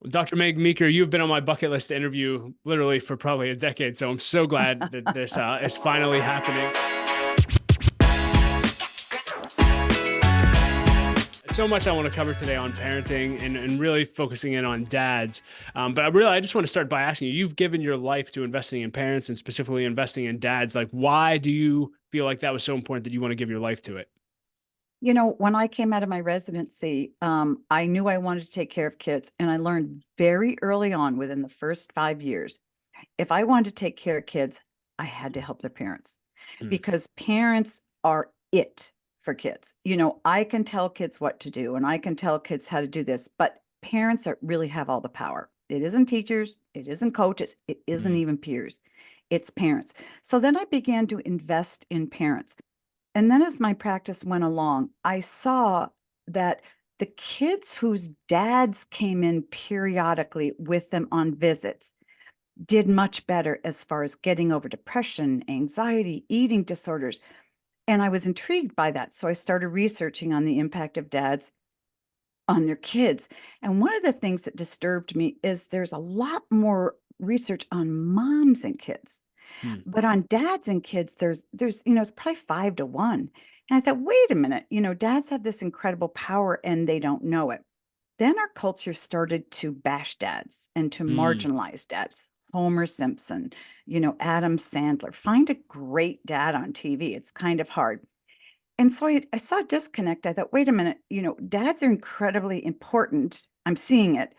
Well, Dr. Meg Meeker, you've been on my bucket list to interview literally for probably a decade, so I'm so glad that this is finally happening. So much I want to cover today on parenting and really focusing in on dads. But I just want to start by asking you, you've given your life to investing in parents and specifically investing in dads. Like, why do you feel like that was so important that you want to give your life to it? When I came out of my residency, I knew I wanted to take care of kids. And I learned very early on, within the first 5 years, if I wanted to take care of kids, I had to help their parents Hmm. because parents are it for kids. I can tell kids what to do and I can tell kids how to do this, but parents really have all the power. It isn't teachers, it isn't coaches, it isn't Hmm. even peers, it's parents. So then I began to invest in parents. And then as my practice went along, I saw that the kids whose dads came in periodically with them on visits did much better as far as getting over depression, anxiety, eating disorders. And I was intrigued by that. So I started researching on the impact of dads on their kids. And one of the things that disturbed me is there's a lot more research on moms and kids. Hmm. But on dads and kids, there's it's probably 5 to 1. And I thought, wait a minute, dads have this incredible power and they don't know it. Then our culture started to bash dads and to Hmm. marginalize dads. Homer Simpson, Adam Sandler. Find a great dad on TV. It's kind of hard. And so I saw a disconnect. I thought, wait a minute, dads are incredibly important. I'm seeing it.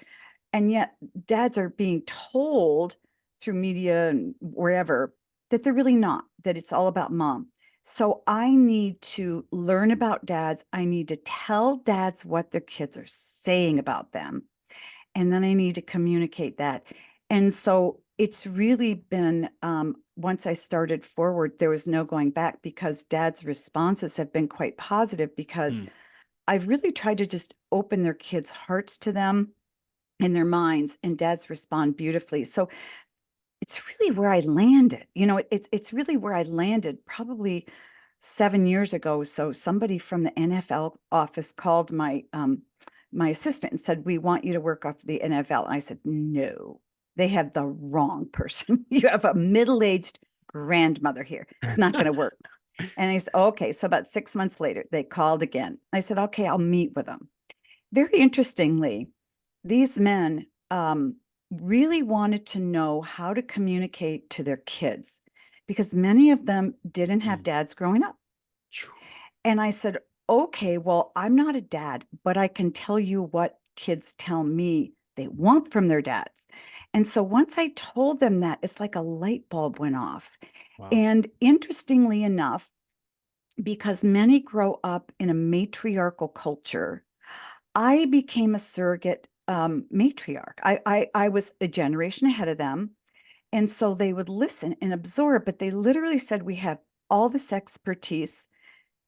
And yet dads are being told through media and wherever that they're really not, that it's all about mom. So I need to learn about dads. I need to tell dads what their kids are saying about them. And then I need to communicate that. And so it's really been, once I started forward, there was no going back because dad's responses have been quite positive because Hmm. I've really tried to just open their kids' hearts to them and their minds, and dads respond beautifully. So it's really where I landed. It's really where I landed probably 7 years ago. So somebody from the NFL office called my assistant and said, "We want you to work off the NFL." And I said, "No, they have the wrong person. You have a middle-aged grandmother here. It's not going to work." And I said, "Okay." So about 6 months later, they called again. I said, "Okay, I'll meet with them." Very interestingly, these men really wanted to know how to communicate to their kids because many of them didn't have Hmm. dads growing up. And I said, "Okay, well, I'm not a dad, but I can tell you what kids tell me they want from their dads." And so once I told them that, it's like a light bulb went off. Wow. And interestingly enough, because many grow up in a matriarchal culture, I became a surrogate matriarch. I was a generation ahead of them. And so they would listen and absorb, but they literally said, "We have all this expertise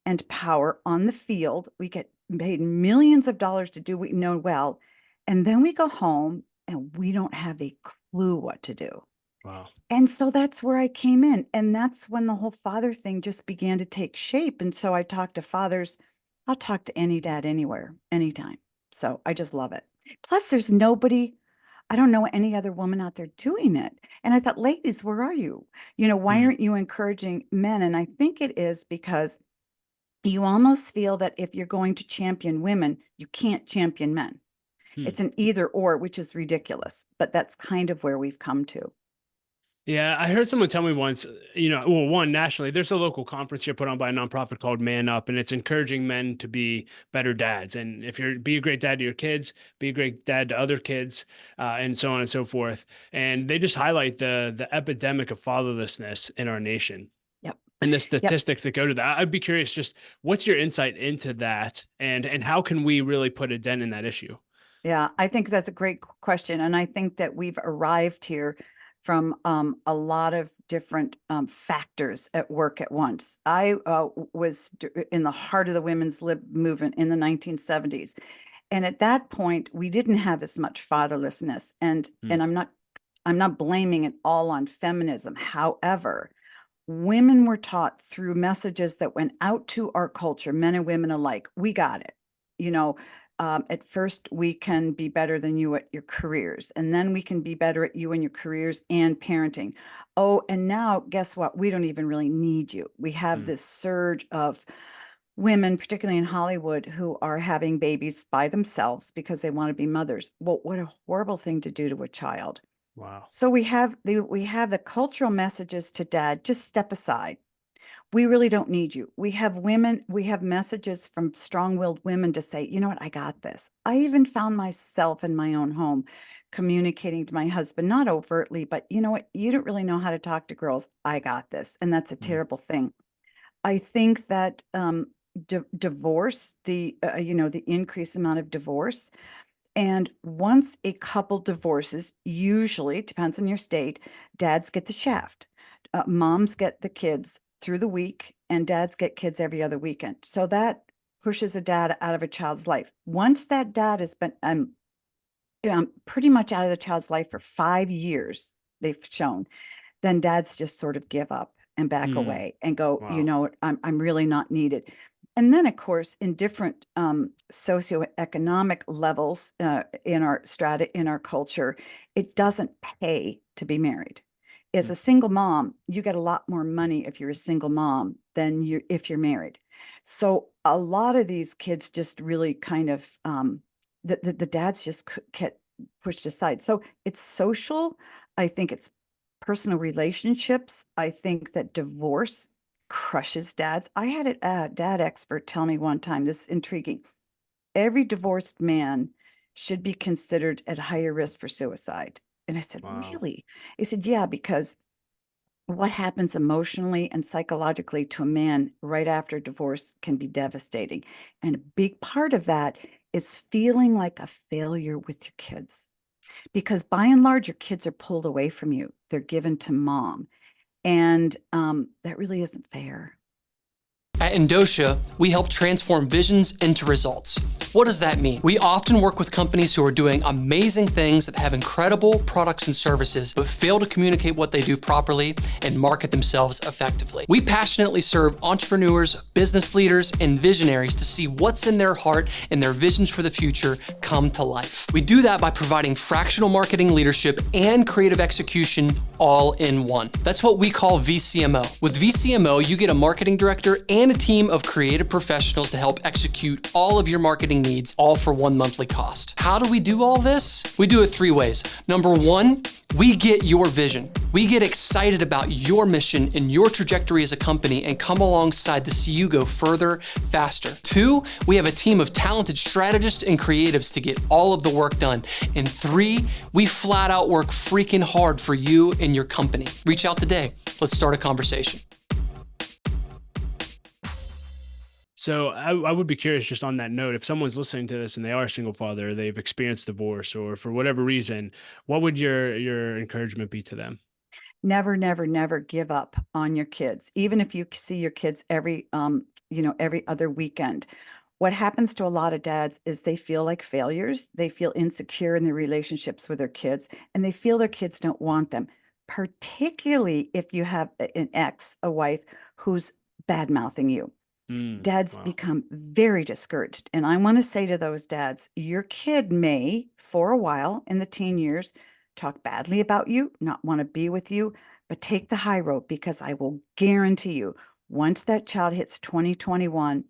and power on the field. We get paid millions of dollars to do what we know well. And then we go home and we don't have a clue what to do." Wow. And so that's where I came in. And that's when the whole father thing just began to take shape. And so I talk to fathers. I'll talk to any dad anywhere, anytime. So I just love it. Plus, there's nobody, I don't know any other woman out there doing it. And I thought, ladies, where are you? Why Hmm. aren't you encouraging men? And I think it is because you almost feel that if you're going to champion women, you can't champion men. Hmm. It's an either or, which is ridiculous, but that's kind of where we've come to. Yeah, I heard someone tell me once, well, one, nationally, there's a local conference here put on by a nonprofit called Man Up, and it's encouraging men to be better dads. And if you're be a great dad to your kids, be a great dad to other kids, and so on and so forth. And they just highlight the epidemic of fatherlessness in our nation Yep. and the Yep. statistics that go to that. I'd be curious, just what's your insight into that, and how can we really put a dent in that issue? Yeah, I think that's a great question. And I think that we've arrived here from a lot of different factors at work at once. I was in the heart of the women's lib movement in the 1970s. And at that point, we didn't have as much fatherlessness. And Hmm. I'm not blaming it all on feminism. However, women were taught through messages that went out to our culture, men and women alike, we got it. You know, At first, we can be better than you at your careers, and then we can be better at you and your careers and parenting. Oh, and now guess what? We don't even really need you. We have Mm. this surge of women, particularly in Hollywood, who are having babies by themselves because they want to be mothers. Well, what a horrible thing to do to a child. Wow. So we have the cultural messages to dad, just step aside. We really don't need you. We have messages from strong-willed women to say, you know what, I got this. I even found myself in my own home communicating to my husband, not overtly, but you know what, you don't really know how to talk to girls. I got this. And that's a Mm. terrible thing. I think that divorce, the increased amount of divorce, and once a couple divorces, usually depends on your state, dads get the shaft. Moms get the kids through the week, and dads get kids every other weekend. So that pushes a dad out of a child's life. Once that dad has been pretty much out of the child's life for 5 years, they've shown, then dads just sort of give up and back Mm. away and go, you Wow. know what, I'm really not needed. And then, of course, in different socioeconomic levels in our strata, in our culture, it doesn't pay to be married. As Mm. a single mom, you get a lot more money if you're a single mom than you if you're married. So a lot of these kids just really kind of the dads just get pushed aside. So it's social. I think it's personal relationships. I think that divorce crushes dads. I had a dad expert tell me one time, this is intriguing. Every divorced man should be considered at higher risk for suicide. And I said, Wow. really? He said, yeah, because what happens emotionally and psychologically to a man right after divorce can be devastating. And a big part of that is feeling like a failure with your kids. Because by and large, your kids are pulled away from you. They're given to mom. And that really isn't fair. At Indosha, we help transform visions into results. What does that mean? We often work with companies who are doing amazing things that have incredible products and services, but fail to communicate what they do properly and market themselves effectively. We passionately serve entrepreneurs, business leaders, and visionaries to see what's in their heart and their visions for the future come to life. We do that by providing fractional marketing leadership and creative execution all in one. That's what we call VCMO. With VCMO, you get a marketing director and a team of creative professionals to help execute all of your marketing needs, all for one monthly cost. How do we do all this? We do it 3 ways. Number 1, we get your vision. We get excited about your mission and your trajectory as a company and come alongside to see you go further, faster. 2, we have a team of talented strategists and creatives to get all of the work done. And 3, we flat out work freaking hard for you and your company. Reach out today. Let's start a conversation. So I would be curious, just on that note, if someone's listening to this and they are a single father, they've experienced divorce, or for whatever reason, what would your encouragement be to them? Never, never, never give up on your kids, even if you see your kids every other weekend. What happens to a lot of dads is they feel like failures. They feel insecure in their relationships with their kids, and they feel their kids don't want them, particularly if you have an ex, a wife who's bad mouthing you. Mm. Dads Wow. become very discouraged. And I want to say to those dads, your kid may, for a while in the teen years, talk badly about you, not want to be with you, but take the high road, because I will guarantee you, once that child hits 2021,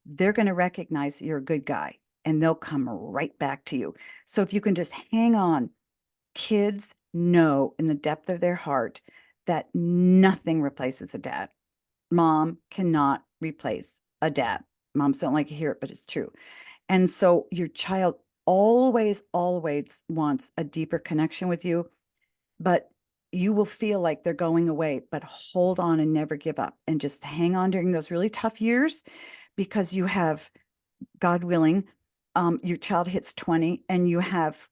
they're going to recognize that you're a good guy and they'll come right back to you. So if you can just hang on, kids know in the depth of their heart that nothing replaces a dad. Mom cannot replace a dad. Moms don't like to hear it, but it's true. And so your child always, always wants a deeper connection with you, but you will feel like they're going away. But hold on and never give up and just hang on during those really tough years, because you have, God willing, your child hits 20 and you have,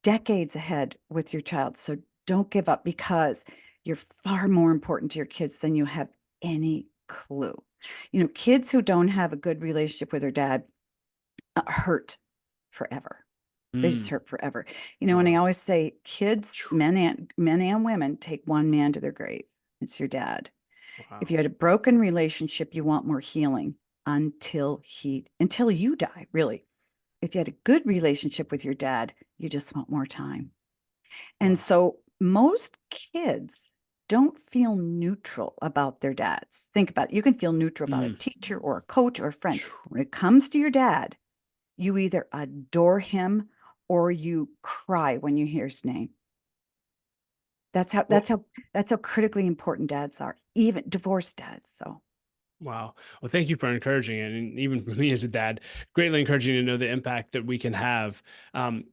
decades ahead with your child. So don't give up, because you're far more important to your kids than you have any clue. Kids who don't have a good relationship with their dad hurt forever. They just Mm. hurt forever. And I Wow. always say, kids, Phew. men and women, take one man to their grave. It's your dad. If Wow. you had a broken relationship, you want more healing until you die, really. If you had a good relationship with your dad, you just want more time. And Wow. so most kids don't feel neutral about their dads. Think about it. You can feel neutral about a Mm. teacher or a coach or a friend. When it comes to your dad, you either adore him or you cry when you hear his name. That's how Well, that's how that's how critically important dads are, even divorced dads. So wow. Well, thank you for encouraging it. And even for me as a dad, greatly encouraging to know the impact that we can have. Um,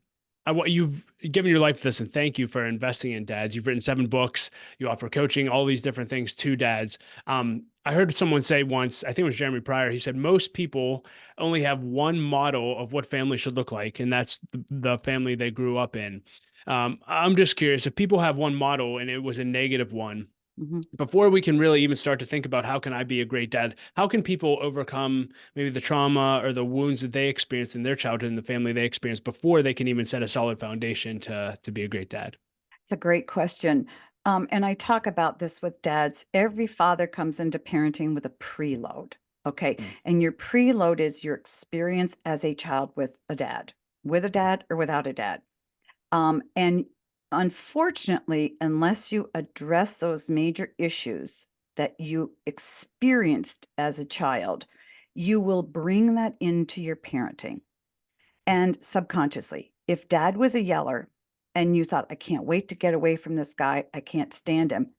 what you've given your life to this, and thank you for investing in dads. You've written 7 books. You offer coaching, all these different things to dads. I heard someone say once, I think it was Jeremy Pryor. He said most people only have one model of what family should look like, and that's the family they grew up in. I'm just curious if people have one model and it was a negative one, mhm. before we can really even start to think about how can I be a great dad, how can people overcome maybe the trauma or the wounds that they experienced in their childhood and the family they experienced before they can even set a solid foundation to be a great dad? It's a great question. And I talk about this with dads. Every father comes into parenting with a preload. Okay. Mm. And your preload is your experience as a child with a dad or without a dad. And unfortunately, unless you address those major issues that you experienced as a child, you will bring that into your parenting. And subconsciously, if dad was a yeller and you thought, I can't wait to get away from this guy, I can't stand him,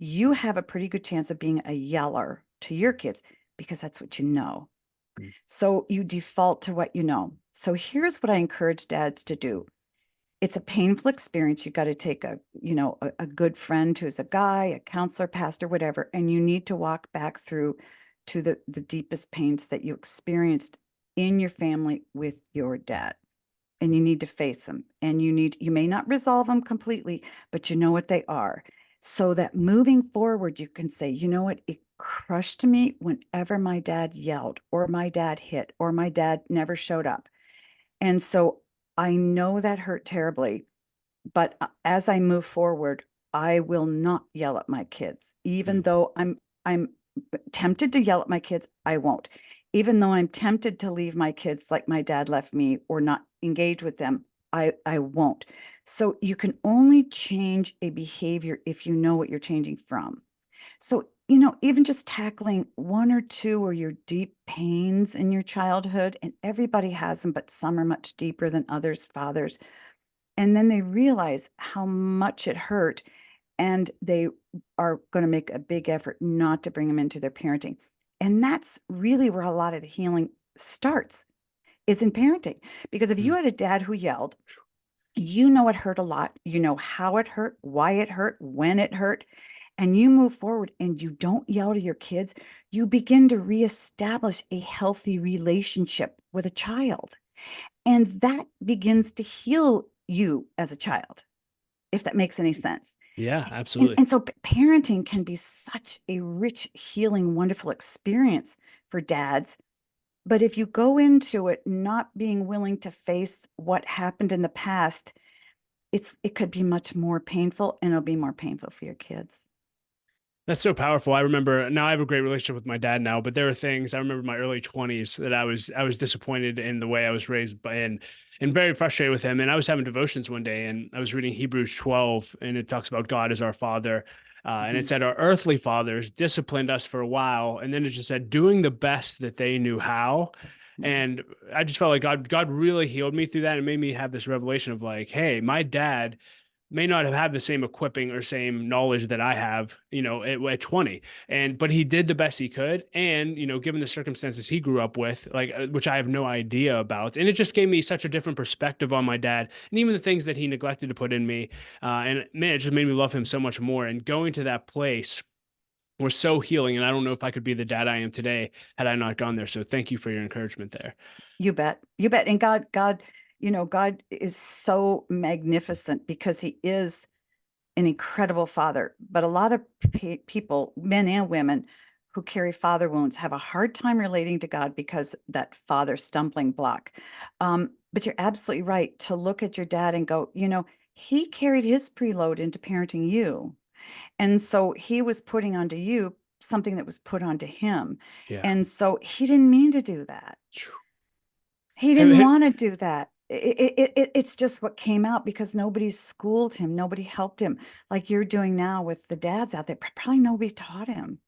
you have a pretty good chance of being a yeller to your kids because that's what you know. Mm. So you default to what you know. So here's what I encourage dads to do. It's a painful experience. You got to take a good friend who's a guy, a counselor, pastor, whatever, and you need to walk back through to the deepest pains that you experienced in your family with your dad. And you need to face them. And you may not resolve them completely, but you know what they are. So that moving forward, you can say, you know what, it crushed me whenever my dad yelled, or my dad hit, or my dad never showed up. And so I know that hurt terribly, but as I move forward, I will not yell at my kids. Even Mm. though I'm tempted to yell at my kids, I won't. Even though I'm tempted to leave my kids like my dad left me or not engage with them, I won't. So you can only change a behavior if you know what you're changing from. So, even just tackling one or two or your deep pains in your childhood, and everybody has them, but some are much deeper than others, fathers. And then they realize how much it hurt, and they are going to make a big effort not to bring them into their parenting. And that's really where a lot of the healing starts, is in parenting. Because if you Mm. had a dad who yelled, you know it hurt a lot. You know how it hurt, why it hurt, when it hurt, and you move forward and you don't yell to your kids, you begin to reestablish a healthy relationship with a child. And that begins to heal you as a child, if that makes any sense. Yeah, And, absolutely. and so parenting can be such a rich, healing, wonderful experience for dads. But if you go into it not being willing to face what happened in the past, it could be much more painful, and it'll be more painful for your kids. That's so powerful. I remember now I have a great relationship with my dad now, but there are things I remember in my early 20s that I was disappointed in the way I was raised by, and very frustrated with him. And I was having devotions one day and I was reading Hebrews 12, and it talks about God as our father. And it Mhm. said our earthly fathers disciplined us for a while, and then it just said doing the best that they knew how. Mhm. And I just felt like God really healed me through that and made me have this revelation of like, hey, my dad may not have had the same equipping or same knowledge that I have, at 20. But he did the best he could. And, given the circumstances he grew up with, like, which I have no idea about. And it just gave me such a different perspective on my dad and even the things that he neglected to put in me. And man, it just made me love him so much more. And going to that place was so healing. And I don't know if I could be the dad I am today had I not gone there. So thank you for your encouragement there. You bet. You bet. And God is so magnificent because he is an incredible father. But a lot of people, men and women, who carry father wounds have a hard time relating to God because that father stumbling block. But you're absolutely right to look at your dad and go, he carried his preload into parenting you. And so he was putting onto you something that was put onto him. Yeah. And so he didn't mean to do that. He Have- didn't have- want to do that. It's just what came out because nobody schooled him. Nobody helped him like you're doing now with the dads out there. Probably nobody taught him.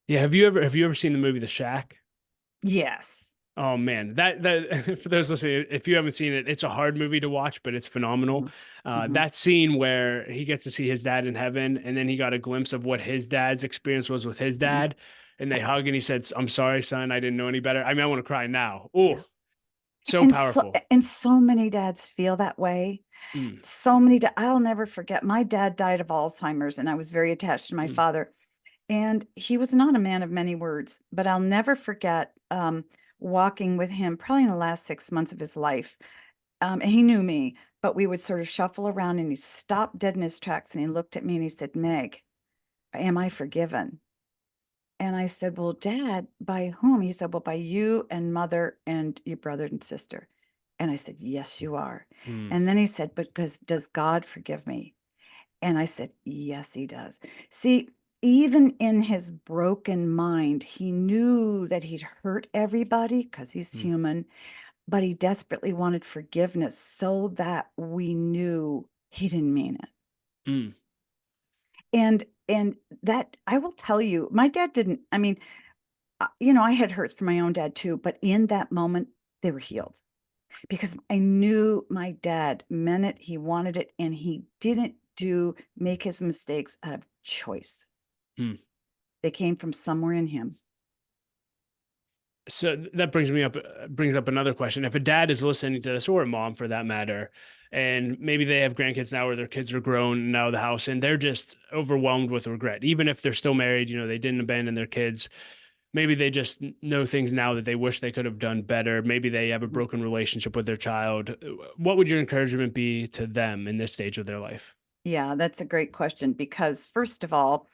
yeah, have you ever seen the movie The Shack? Yes. Oh man, that for those listening, if you haven't seen it, it's a hard movie to watch, but it's phenomenal. Mm-hmm. That scene where he gets to see his dad in heaven, and then he got a glimpse of what his dad's experience was with his Mm-hmm. dad, and they hug, and he said, "I'm sorry, son, I didn't know any better." I mean, I want to cry now. Oh, so powerful. And so many dads feel that way. Mm, So many, I'll never forget. My dad died of Alzheimer's, and I was very attached to my mm, father. And he was not a man of many words, but I'll never forget walking with him probably in the last 6 months of his life. And he knew me, but we would sort of shuffle around and he stopped dead in his tracks and he looked at me and he said, Meg, am I forgiven? And I said, well, Dad, by whom? He said, well, by you and mother and your brother and sister. And I said, yes, you are. mm, And then he said, but does God forgive me? And I said, yes, he does. See, even in his broken mind, he knew that he'd hurt everybody because he's mm, human, but he desperately wanted forgiveness so that we knew he didn't mean it. mm, And that I will tell you, my dad didn't, I mean, you know, I had hurts for my own dad too, but in that moment, they were healed because I knew my dad meant it. He wanted it, and he didn't make his mistakes out of choice. mm. They came from somewhere in him. So that brings up another question. If a dad is listening to this, or a mom for that matter, and maybe they have grandkids now, or their kids are grown now, the house, and they're just overwhelmed with regret, even if they're still married, they didn't abandon their kids. Maybe they just know things now that they wish they could have done better. Maybe they have a Mhm. broken relationship with their child. What would your encouragement be to them in this stage of their life? Yeah, that's a great question because first of all,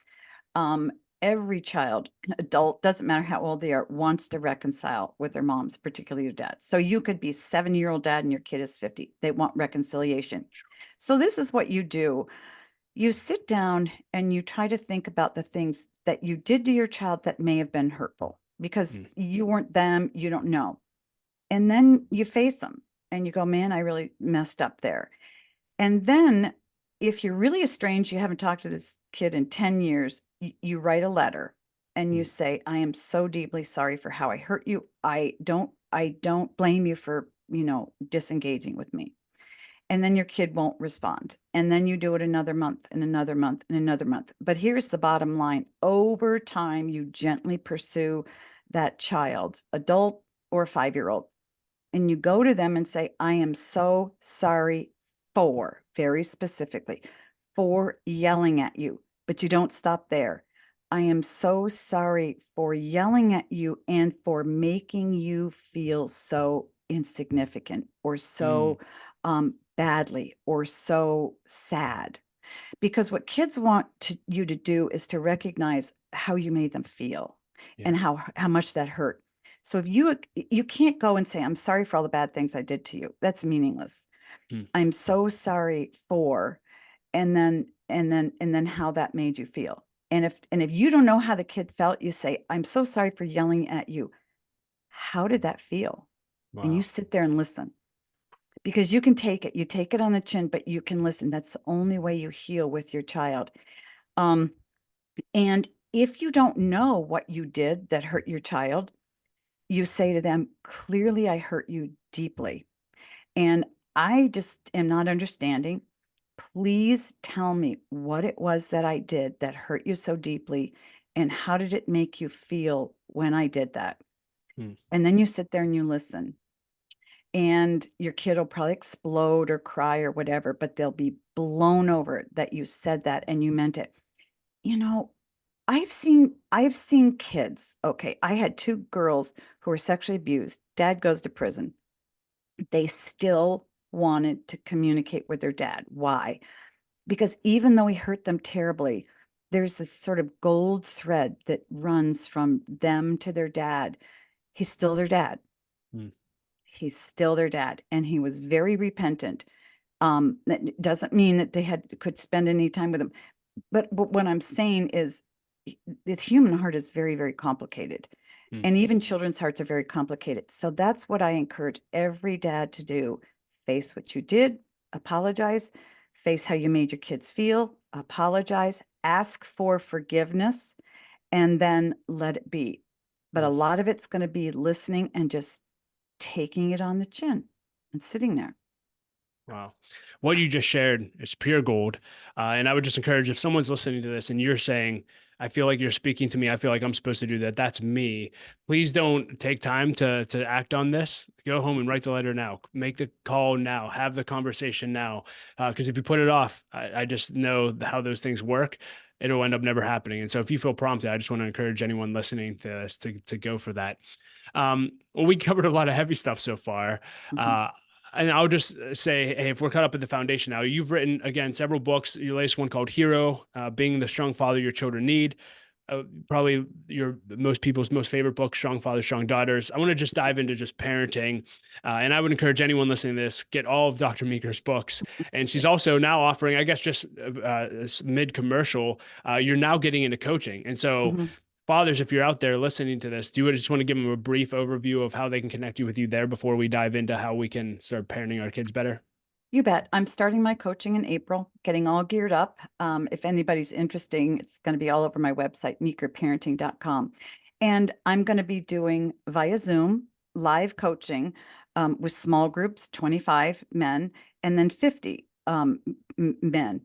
um, every child, adult, doesn't matter how old they are, wants to reconcile with their moms, particularly your dad. So you could be 7-year-old dad and your kid is 50. They want reconciliation. So this is what you do. You sit down and you try to think about the things that you did to your child that may have been hurtful because Mm, you weren't them, you don't know. And then you face them and you go, man, I really messed up there. And then if you're really estranged, you haven't talked to this kid in 10 years, you write a letter and you mm, say, I am so deeply sorry for how I hurt you. I don't blame you for, disengaging with me. And then your kid won't respond. And then you do it another month and another month and another month. But here's the bottom line. Over time, you gently pursue that child, adult or 5-year-old, and you go to them and say, I am so sorry for, very specifically, for yelling at you. But you don't stop there. I am so sorry for yelling at you and for making you feel so insignificant or mm, so badly or so sad. Because what kids want you to do is to recognize how you made them feel yeah. and how much that hurt. So if you can't go and say, I'm sorry for all the bad things I did to you. That's meaningless. Mm, I'm so sorry for, and then how that made you feel. And if you don't know how the kid felt, you say, I'm so sorry for yelling at you. How did that feel? And you wow. sit there and listen because you can take it. You take it on the chin, but you can listen. That's the only way you heal with your child. Um, and if you don't know what you did that hurt your child, you say to them, clearly, I hurt you deeply. And I just am not understanding. Please tell me what it was that I did that hurt you so deeply. And how did it make you feel when I did that? Mm, And then you sit there and you listen. And your kid will probably explode or cry or whatever, but they'll be blown over that you said that and you meant it. You know, I've seen kids. Okay, I had two girls who were sexually abused. Dad goes to prison. They still wanted to communicate with their dad. Why? Because even though he hurt them terribly, there's this sort of gold thread that runs from them to their dad. He's still their dad. mm, He's still their dad, and he was very repentant. That doesn't mean that they could spend any time with him. But what I'm saying is the human heart is very, very complicated. Mm. And even children's hearts are very complicated. So that's what I encourage every dad to do. Face what you did, apologize, face how you made your kids feel, apologize, ask for forgiveness, and then let it be. But a Mm. lot of it's going to be listening and just taking it on the chin and sitting there. Wow. What you just shared is pure gold. And I would just encourage if someone's listening to this and you're saying, I feel like you're speaking to me, I feel like I'm supposed to do that. That's me. Please don't take time to act on this. Go home and write the letter now. Make the call now. Have the conversation now. Because if you put it off, I just know how those things work. It'll end up never happening. And so if you feel prompted, I just want to encourage anyone listening to this to go for that. Well, we covered a lot of heavy stuff so far. Mhm, Uh, and I'll just say, hey, if we're caught up at the foundation now, you've written, again, several books. Your latest one called Hero, Being the Strong Father Your Children Need. Probably most people's most favorite book, Strong Fathers, Strong Daughters. I want to just dive into just parenting. And I would encourage anyone listening to this, get all of Dr. Meeker's books. And she's also now offering, I guess, just mid-commercial, you're now getting into coaching. And so mhm. fathers, if you're out there listening to this, do you just want to give them a brief overview of how they can connect you with you there before we dive into how we can start parenting our kids better? You bet. I'm starting my coaching in April, getting all geared up. If anybody's interested, it's going to be all over my website, meekerparenting.com. And I'm going to be doing via Zoom live coaching with small groups, 25 men, and then 50 men.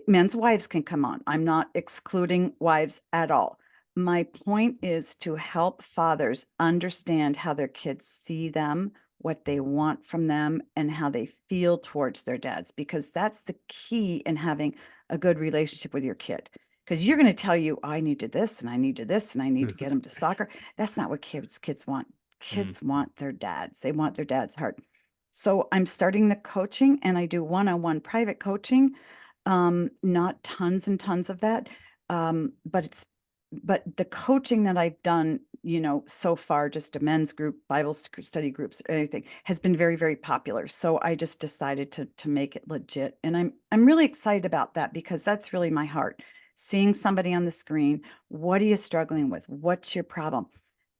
Men's wives can come on. I'm not excluding wives at all. My point is to help fathers understand how their kids see them, what they want from them, and how they feel towards their dads, because that's the key in having a good relationship with your kid. Because you're going to tell you, I need to this and I need to this and I need to get them to soccer. That's not what kids want. Mm. Kids want their dads. They want their dad's heart. So I'm starting the coaching, and I do one-on-one private coaching. Not tons and tons of that. But the coaching that I've done, so far, just a men's group, Bible study groups, or anything, has been very, very popular. So I just decided to make it legit. And I'm really excited about that, because that's really my heart. Seeing somebody on the screen, what are you struggling with? What's your problem?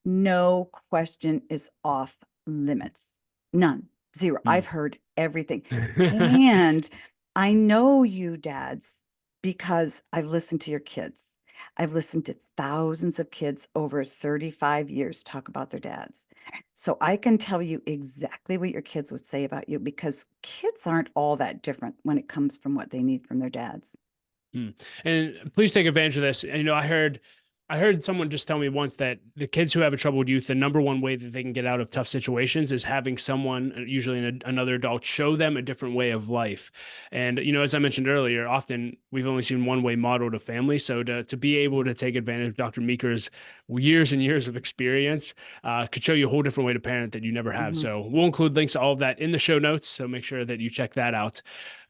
No question is off limits. None. Zero. Mm. I've heard everything. And I know you dads because I've listened to your kids. I've listened to thousands of kids over 35 years talk about their dads. So I can tell you exactly what your kids would say about you, because kids aren't all that different when it comes from what they need from their dads. Mm. And please take advantage of this. And, I heard someone just tell me once that the kids who have a troubled youth, the number one way that they can get out of tough situations is having someone, usually another adult, show them a different way of life. And, as I mentioned earlier, often we've only seen one way modeled of family. So to be able to take advantage of Dr. Meeker's years and years of experience could show you a whole different way to parent that you never have. Mhm. So we'll include links to all of that in the show notes. So make sure that you check that out.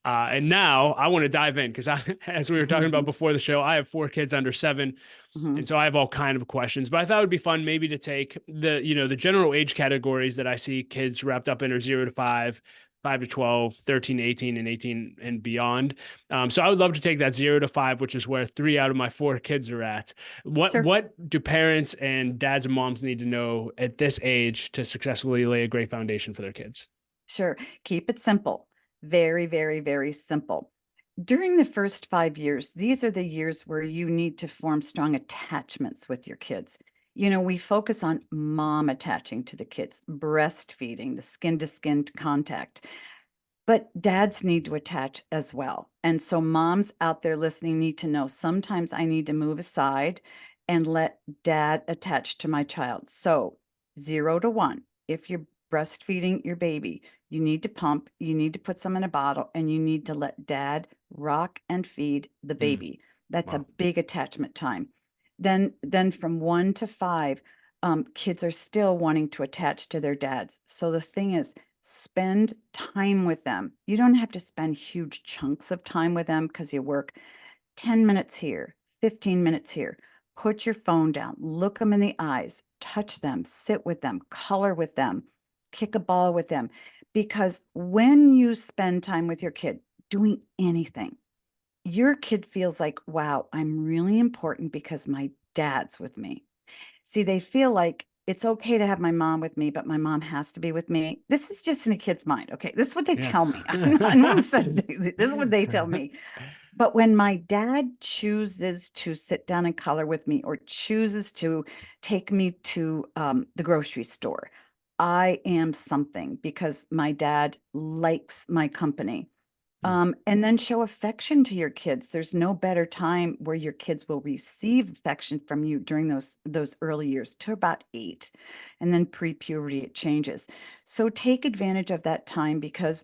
And now I want to dive in because as we were talking about before the show, I have 4 kids under 7. Mhm. And so I have all kind of questions, but I thought it would be fun maybe to take the general age categories that I see kids wrapped up in are 0 to 5, 5 to 12, 13 to 18, and 18 and beyond. So I would love to take that 0 to 5, which is where 3 out of my 4 kids are at. Sure. What do parents and dads and moms need to know at this age to successfully lay a great foundation for their kids? Sure. Keep it simple. Very, very, very simple. During the first 5 years, these are the years where you need to form strong attachments with your kids. We focus on mom attaching to the kids, breastfeeding, the skin to skin contact, but dads need to attach as well. And so moms out there listening need to know, sometimes I need to move aside and let dad attach to my child. So 0 to 1, if you're breastfeeding your baby, you need to pump, you need to put some in a bottle, and you need to let dad rock and feed the Mm, baby. That's a wow. big attachment time. Then from 1 to 5, kids are still wanting to attach to their dads. So the thing is, spend time with them. You don't have to spend huge chunks of time with them because you work 10 minutes here, 15 minutes here. Put your phone down, look them in the eyes, touch them, sit with them, color with them, kick a ball with them. Because when you spend time with your kid doing anything, your kid feels like, wow, I'm really important because my dad's with me. See, they feel like it's okay to have my mom with me, but my mom has to be with me. This is just in a kid's mind. Okay. This is what they Yeah. tell me. I'm not saying this is what they tell me. But when my dad chooses to sit down and color with me or chooses to take me to the grocery store, I am something because my dad likes my company. Mm. And then show affection to your kids. There's no better time where your kids will receive affection from you during those early years to about 8. And then pre-puberty, it changes. So take advantage of that time because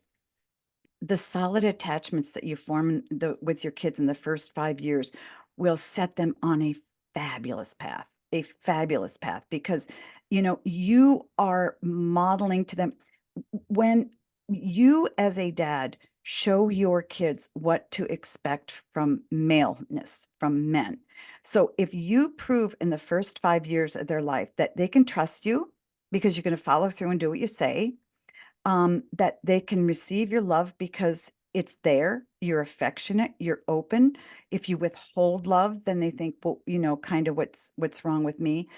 the solid attachments that you form with your kids in the first 5 years will set them on a fabulous path because, you are modeling to them when you as a dad show your kids what to expect from maleness, from men. So if you prove in the first 5 years of their life that they can trust you because you're going to follow through and do what you say, that they can receive your love because it's there, you're affectionate, you're open. If you withhold love, then they think, well, kind of what's wrong with me.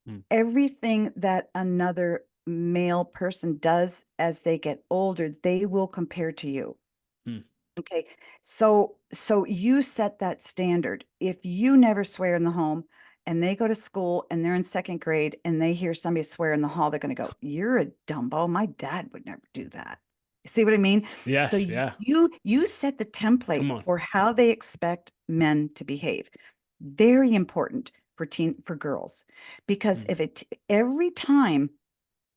Mm. Everything that another male person does as they get older, they will compare to you. Mm. Okay. So you set that standard. If you never swear in the home and they go to school and they're in second grade and they hear somebody swear in the hall, they're going to go, "You're a dumbo. My dad would never do that." See what I mean? So Yes. Yeah. you set the template Come on. for how they expect men to behave. Very important for girls because Mm. every time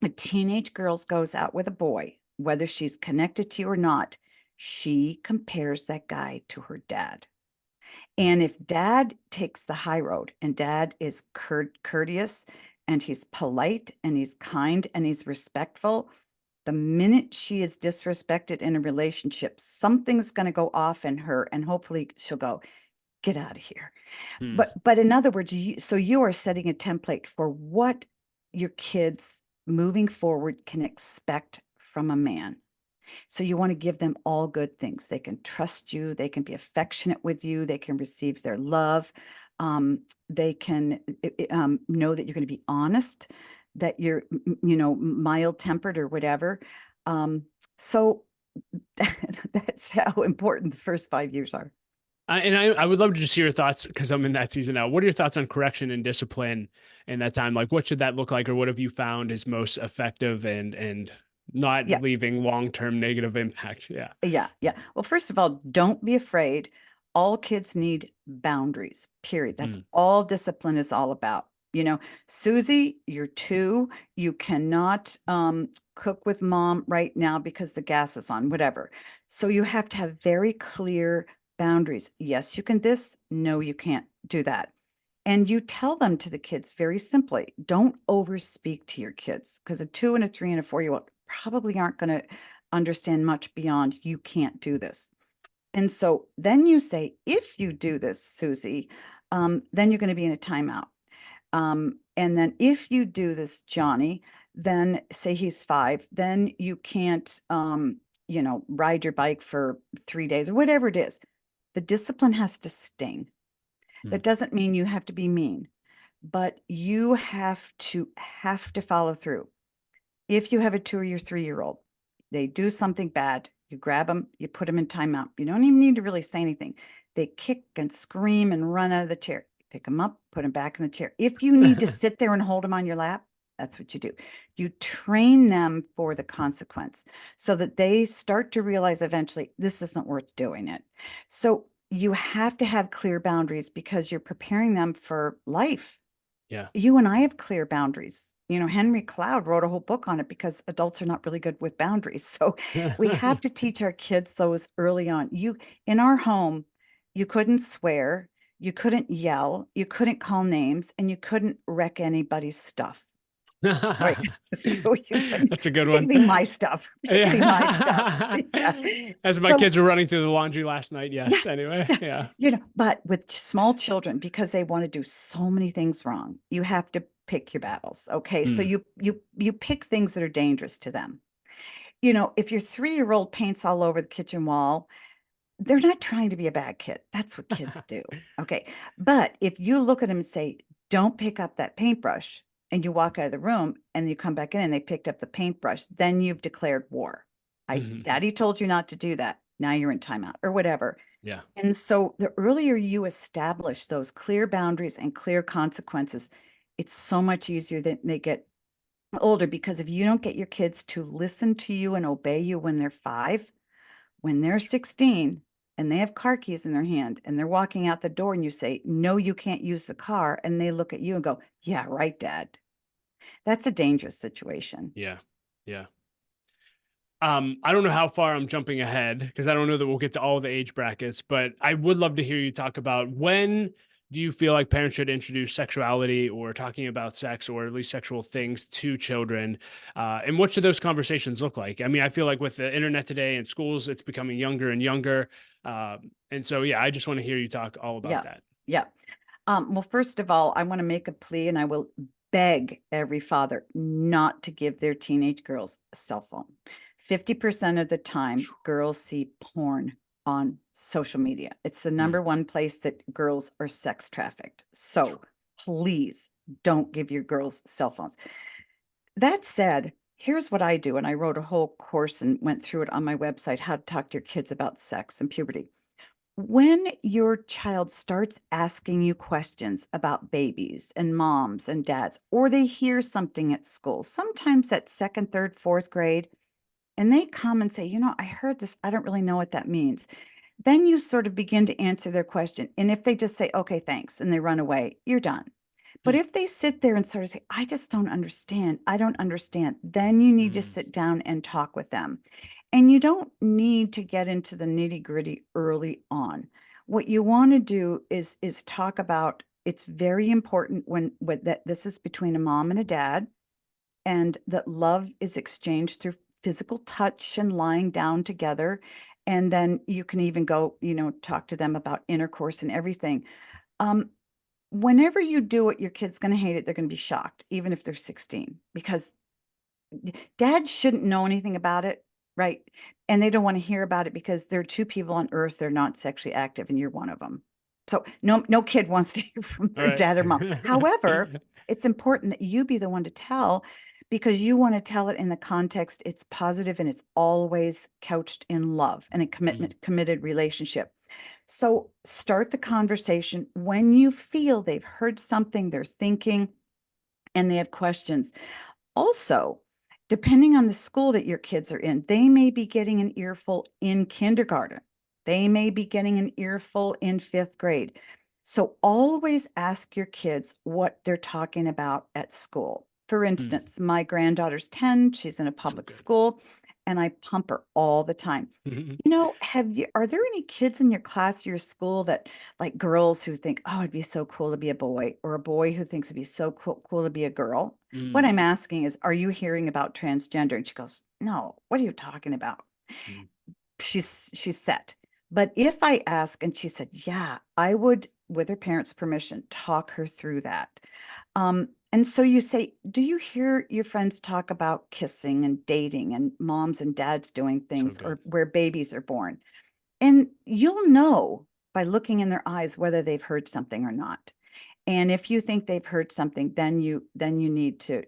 a teenage girl goes out with a boy, whether she's connected to you or not, she compares that guy to her dad. Mm. And if dad takes the high road and dad is courteous and he's polite and he's kind and he's respectful, the minute she is disrespected in a relationship, something's going to go off in her and hopefully she'll go, "Get out of here." Mm. But in other words, so you are setting a template for what your kids moving forward can expect from a man. So you want to give them all good things. They can trust you, they can be affectionate with you, they can receive their love. They can know that you're going to be honest, that you're, mild tempered or whatever. So that's how important the first 5 years are. And I would love to just hear your thoughts because I'm in that season now. What are your thoughts on correction and discipline in that time? Like, what should that look like, or what have you found is most effective and not Yeah. leaving long-term negative impact? Yeah. Yeah, yeah. Well, first of all, don't be afraid. All kids need boundaries, period. That's Mm. all discipline is all about. Susie, you're 2. You cannot cook with mom right now because the gas is on, whatever. So you have to have very clear boundaries. Yes, you can this. No, you can't do that. And you tell them to the kids very simply. Don't overspeak to your kids because a 2 and a 3 and a 4-year-old probably aren't going to understand much beyond you can't do this. And so then you say, if you do this, Susie, then you're going to be in a timeout. And then if you do this, Johnny, then say he's 5, then you can't, ride your bike for 3 days or whatever it is. The discipline has to sting. Mm. That doesn't mean you have to be mean, but you have to follow through. If you have a 2 or your 3-year-old, they do something bad, you grab them, you put them in timeout. You don't even need to really say anything. They kick and scream and run out of the chair. Pick them up, put them back in the chair. If you need to sit there and hold them on your lap, that's what you do. You train them for the consequence so that they start to realize eventually this isn't worth doing it. So you have to have clear boundaries because you're preparing them for life. Yeah. You and I have clear boundaries. Henry Cloud wrote a whole book on it because adults are not really good with boundaries. So we have to teach our kids those early on. In our home, you couldn't swear, you couldn't yell, you couldn't call names, and you couldn't wreck anybody's stuff. Right. So you couldn't, That's a good one. particularly my stuff, particularly my stuff. Yeah. Yeah. As my So kids were running through the laundry last night. yeah, Yes. Anyway. yeah. Yeah. But with small children, because they want to do so many things wrong, you have to pick your battles. Okay. So Mm. you pick things that are dangerous to them. If your 3-year-old paints all over the kitchen wall, they're not trying to be a bad kid. That's what kids do. Okay. But if you look at them and say, don't pick up that paintbrush, and you walk out of the room and you come back in and they picked up the paintbrush, then you've declared war. Daddy told you not to do that. Now you're in timeout or whatever. Yeah. And so the earlier you establish those clear boundaries and clear consequences, it's so much easier that they get older, because if you don't get your kids to listen to you and obey you when they're 5, when they're 16 and they have car keys in their hand and they're walking out the door and you say, no, you can't use the car. And they look at you and go, yeah, right, Dad. That's a dangerous situation. Yeah. Yeah. I don't know how far I'm jumping ahead because I don't know that we'll get to all the age brackets, but I would love to hear you talk about, when do you feel like parents should introduce sexuality or talking about sex, or at least sexual things, to children? And what should those conversations look like? I mean, I feel like with the internet today and schools, it's becoming younger and younger. And so, yeah, I just want to hear you talk all about Yeah. that. Yeah. Well, first of all, I want to make a plea, and I will beg every father not to give their teenage girls a cell phone. 50% of the time, girls see porn on social media. It's the number one place that girls are sex trafficked. So please don't give your girls cell phones. That said, here's what I do. And I wrote a whole course and went through it on my website, how to talk to your kids about sex and puberty. When your child starts asking you questions about babies and moms and dads, or they hear something at school, sometimes at second, third, fourth grade, and they come and say, I heard this, I don't really know what that means. Then you sort of begin to answer their question. And if they just say, okay, thanks, and they run away, you're done. But if they sit there and sort of say, I just don't understand, I don't understand, then you need to sit down and talk with them. And you don't need to get into the nitty gritty early on. What you want to do is talk about, it's very important when that this is between a mom and a dad, and that love is exchanged through physical touch and lying down together. And then you can even go, talk to them about intercourse and everything. Whenever you do it, your kid's going to hate it. They're going to be shocked, even if they're 16, because dad shouldn't know anything about it, right? And they don't want to hear about it because there are 2 people on earth that are not sexually active, and you're one of them. So no kid wants to hear from their dad or mom. However, it's important that you be the one to tell, because you want to tell it in the context it's positive and it's always couched in love and a committed relationship. So start the conversation when you feel they've heard something, they're thinking, and they have questions. Also, depending on the school that your kids are in, they may be getting an earful in kindergarten. They may be getting an earful in 5th grade. So always ask your kids what they're talking about at school. For instance, my granddaughter's 10, she's in a public school, and I pump her all the time. Are there any kids in your class, your school, that, like, girls who think, oh, it'd be so cool to be a boy, or a boy who thinks it'd be so cool to be a girl? What I'm asking is, are you hearing about transgender? And she goes, no, what are you talking about? She's set. But if I ask and she said, yeah, I would, with her parents' permission, talk her through that. And so you say, do you hear your friends talk about kissing and dating and moms and dads doing things, or where babies are born? And you'll know by looking in their eyes whether they've heard something or not. And if you think they've heard something, then you need to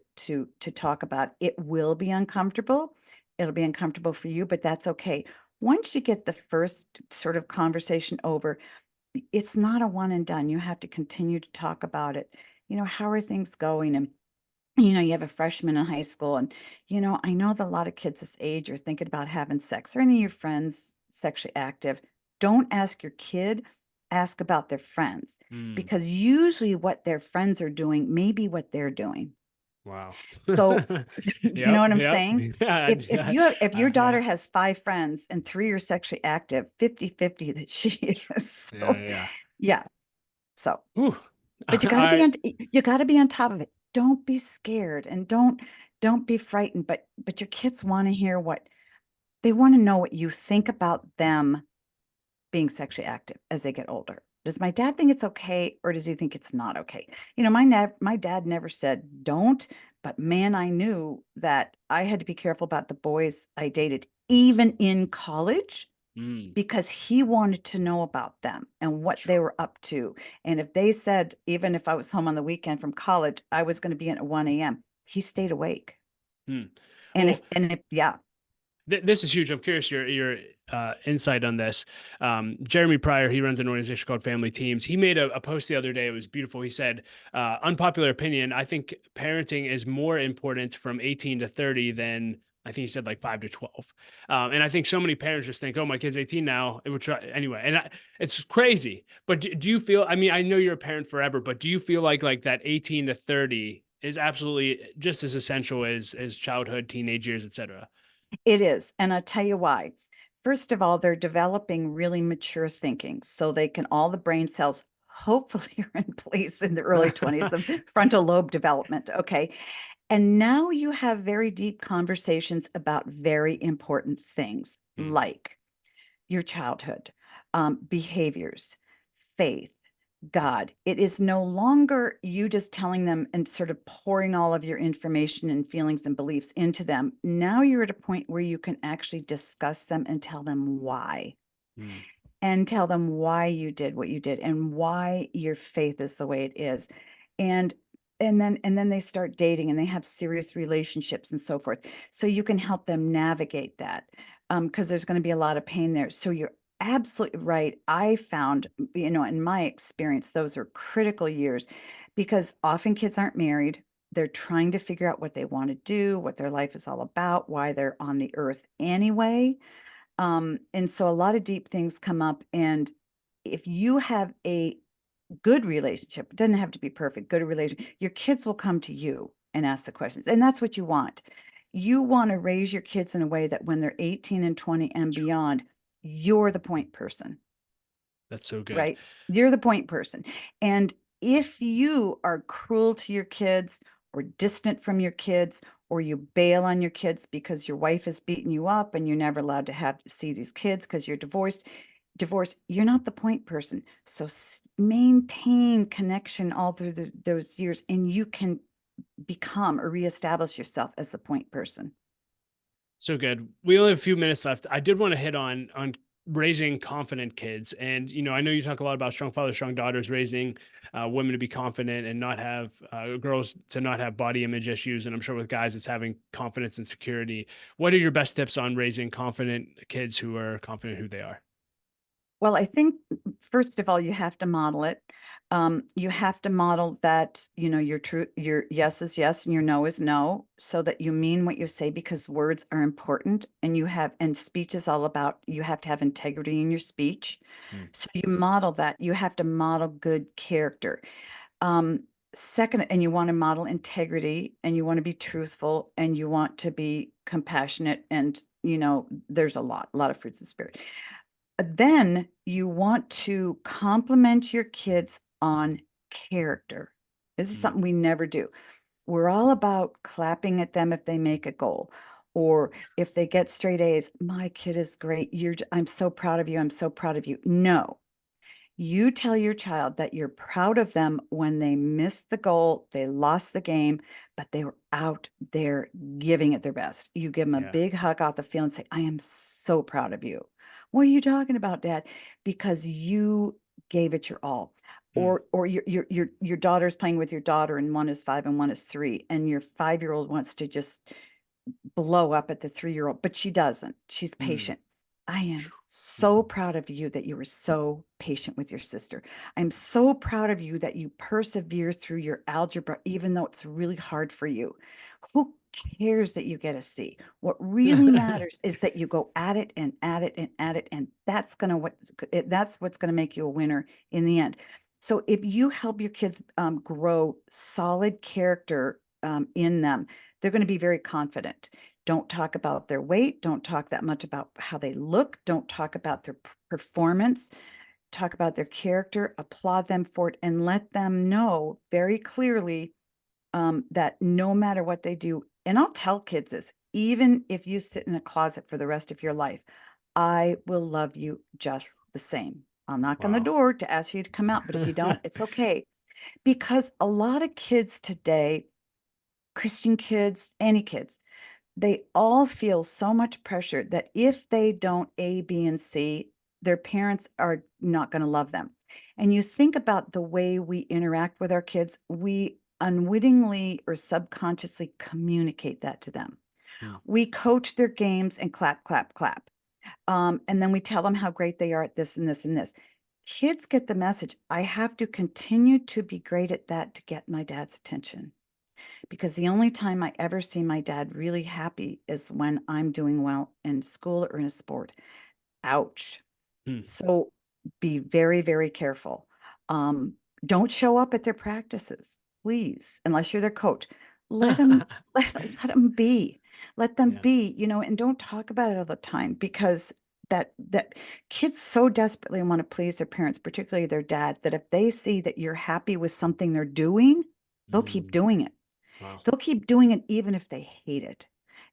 talk about it. It will be uncomfortable. It'll be uncomfortable for you, but that's okay. Once you get the first sort of conversation over, it's not a one and done. You have to continue to talk about it. How are things going? And you have a freshman in high school, and I know that a lot of kids this age are thinking about having sex. Are any of your friends sexually active? Don't ask your kid, ask about their friends, because usually what their friends are doing may be what they're doing. Wow. So you know what I'm saying? Yeah, If your daughter has 5 friends and 3 are sexually active, 50-50 that she is. So, yeah. So, Ooh. but you got to be on top of it. Don't be scared, and don't be frightened, but your kids want to hear they want to know what you think about them being sexually active as they get older. Does my dad think it's okay, or does he think it's not okay? My dad never said don't, but man, I knew that I had to be careful about the boys I dated, even in college. Mm. because he wanted to know about them and what they were up to. And if they said, even if I was home on the weekend from college, I was going to be in at 1 a.m., he stayed awake. Mm. And Well, if, yeah, this is huge. I'm curious your insight on this. Jeremy Pryor, he runs an organization called Family Teams. He made a post the other day. It was beautiful. He said, unpopular opinion, I think parenting is more important from 18 to 30 than I think he said like 5 to 12. And I think so many parents just think, oh, my kid's 18 now. It would try anyway. And it's crazy. But do you feel, I mean, I know you're a parent forever, but do you feel like that 18 to 30 is absolutely just as essential as childhood, teenage years, et cetera? it is. And I'll tell you why. First of all, they're developing really mature thinking. So they can, all the brain cells hopefully are in place in the early 20s, the frontal lobe development. Okay. And now you have very deep conversations about very important things Hmm. like your childhood, behaviors, faith, God. It is no longer you just telling them and sort of pouring all of your information and feelings and beliefs into them. Now you're at a point where you can actually discuss them and tell them why. Hmm. And tell them why you did what you did and why your faith is the way it is. And and then they start dating and they have serious relationships and so forth. So you can help them navigate that, because there's going to be a lot of pain there. So you're absolutely right. I found, in my experience, those are critical years because often kids aren't married. They're trying to figure out what they want to do, what their life is all about, why they're on the earth anyway. And so a lot of deep things come up. And if you have a good relationship, it doesn't have to be perfect, good relationship, your kids will come to you and ask the questions. And that's what you want. You want to raise your kids in a way that when they're 18 and 20 and beyond, you're the point person, That's so good. right? You're the point person. And if you are cruel to your kids or distant from your kids, or you bail on your kids because your wife has beaten you up and you're never allowed to have see these kids because you're divorced, you're not the point person. So maintain connection all through those years, and you can become or reestablish yourself as the point person. So good. We only have a few minutes left. I did want to hit on raising confident kids, and I know you talk a lot about strong fathers, strong daughters, raising women to be confident and not have girls to not have body image issues. And I'm sure with guys, it's having confidence and security. What are your best tips on raising confident kids who are confident who they are? Well, I think first of all, you have to model it. You have to model that, your yes is yes and your no is no, so that you mean what you say because words are important and speech is all about, you have to have integrity in your speech. Mm. So you model that. You have to model good character. Um, Second, and you want to model integrity and you want to be truthful and you want to be compassionate and, there's a lot of fruits of the spirit. Then you want to compliment your kids on character. This is Mm. something we never do. We're all about clapping at them if they make a goal or if they get straight A's. My kid is great. I'm so proud of you. I'm so proud of you. No, you tell your child that you're proud of them when they missed the goal, they lost the game, but they were out there giving it their best. You give them a Yeah. big hug out the field and say, I am so proud of you. What are you talking about, Dad? Because you gave it your all. Mm. Or your daughter's playing with your daughter and one is 5 and one is 3, and your 5-year-old wants to just blow up at the 3-year-old, but she doesn't. She's Mm. patient. I am Mm. so proud of you that you were so patient with your sister. I'm so proud of you that you persevere through your algebra, even though it's really hard for you. Who cares that you get a C? What really matters is that you go at it and at it and at it, and that's what's gonna make you a winner in the end. So if you help your kids grow solid character in them, they're going to be very confident. Don't talk about their weight. Don't talk that much about how they look. Don't talk about their performance. Talk about their character, applaud them for it, and let them know very clearly that no matter what they do, and I'll tell kids this, even if you sit in a closet for the rest of your life, I will love you just the same. I'll knock on the Wow. door to ask you to come out, but if you don't, it's okay. Because a lot of kids today, Christian kids, any kids, they all feel so much pressure that if they don't A, B, and C, their parents are not going to love them. And you think about the way we interact with our kids, we unwittingly or subconsciously communicate that to them. Mm. We coach their games and clap, clap, clap. And then we tell them how great they are at this and this and this. Kids get the message. I have to continue to be great at that to get my dad's attention. Because the only time I ever see my dad really happy is when I'm doing well in school or in a sport. Ouch. Mm. So be very, very careful. Don't show up at their practices, please, unless you're their coach. Let them let them be. Let them Yeah. be, and don't talk about it all the time, because that kids so desperately want to please their parents, particularly their dad, that if they see that you're happy with something they're doing, they'll keep Mm. doing it. Wow. They'll keep doing it even if they hate it.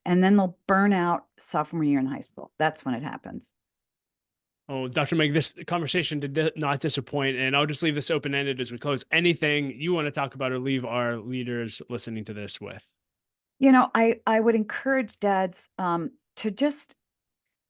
And then they'll burn out sophomore year in high school. That's when it happens. Oh, Dr. Meg, this conversation did not disappoint, and I'll just leave this open-ended as we close. Anything you want to talk about or leave our leaders listening to this with? I would encourage dads to just,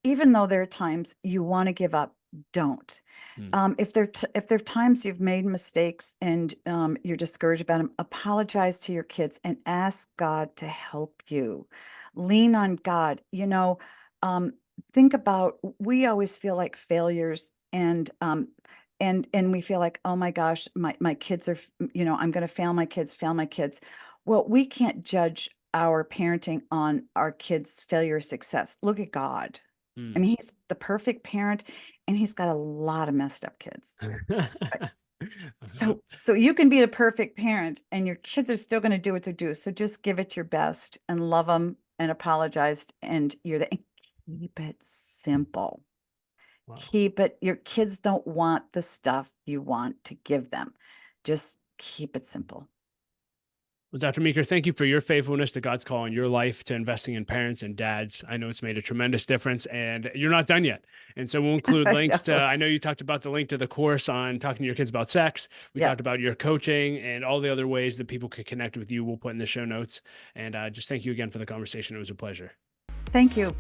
even though there are times you want to give up, don't. Mm. If there are times you've made mistakes and you're discouraged about them, apologize to your kids and ask God to help you. Lean on God. Um, think about, we always feel like failures, and we feel like, oh my gosh, my kids are, I'm going to fail my kids. Well, we can't judge our parenting on our kids' failure or success. Look at God. I Mm. mean, he's the perfect parent, and he's got a lot of messed up kids. So you can be a perfect parent and your kids are still going to do what they do. So just give it your best and love them and apologize, and and keep it simple. Wow. Your kids don't want the stuff you want to give them. Just keep it simple. Well, Dr. Meeker, thank you for your faithfulness to God's call in your life to investing in parents and dads. I know it's made a tremendous difference, and you're not done yet. And so we'll include I links to, know. I know you talked about the link to the course on talking to your kids about sex. We Yeah. talked about your coaching and all the other ways that people could connect with you. We'll put in the show notes. And just thank you again for the conversation. It was a pleasure. Thank you.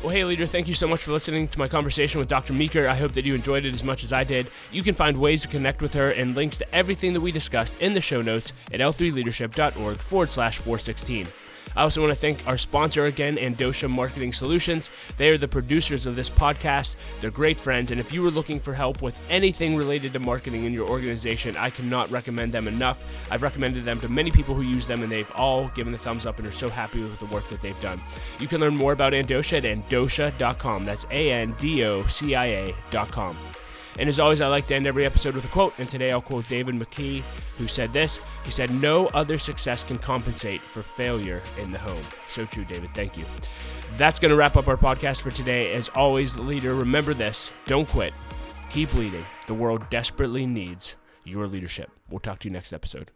Well, hey, leader, thank you so much for listening to my conversation with Dr. Meeker. I hope that you enjoyed it as much as I did. You can find ways to connect with her and links to everything that we discussed in the show notes at l3leadership.org/416. I also want to thank our sponsor again, Andosha Marketing Solutions. They are the producers of this podcast. They're great friends, and if you were looking for help with anything related to marketing in your organization, I cannot recommend them enough. I've recommended them to many people who use them, and they've all given a thumbs up and are so happy with the work that they've done. You can learn more about Andosha at andosha.com. That's ANDOCIA.com. And as always, I like to end every episode with a quote, and today I'll quote David McKee, who said this. He said, "No other success can compensate for failure in the home." So true, David. Thank you. That's going to wrap up our podcast for today. As always, leader, remember this. Don't quit. Keep leading. The world desperately needs your leadership. We'll talk to you next episode.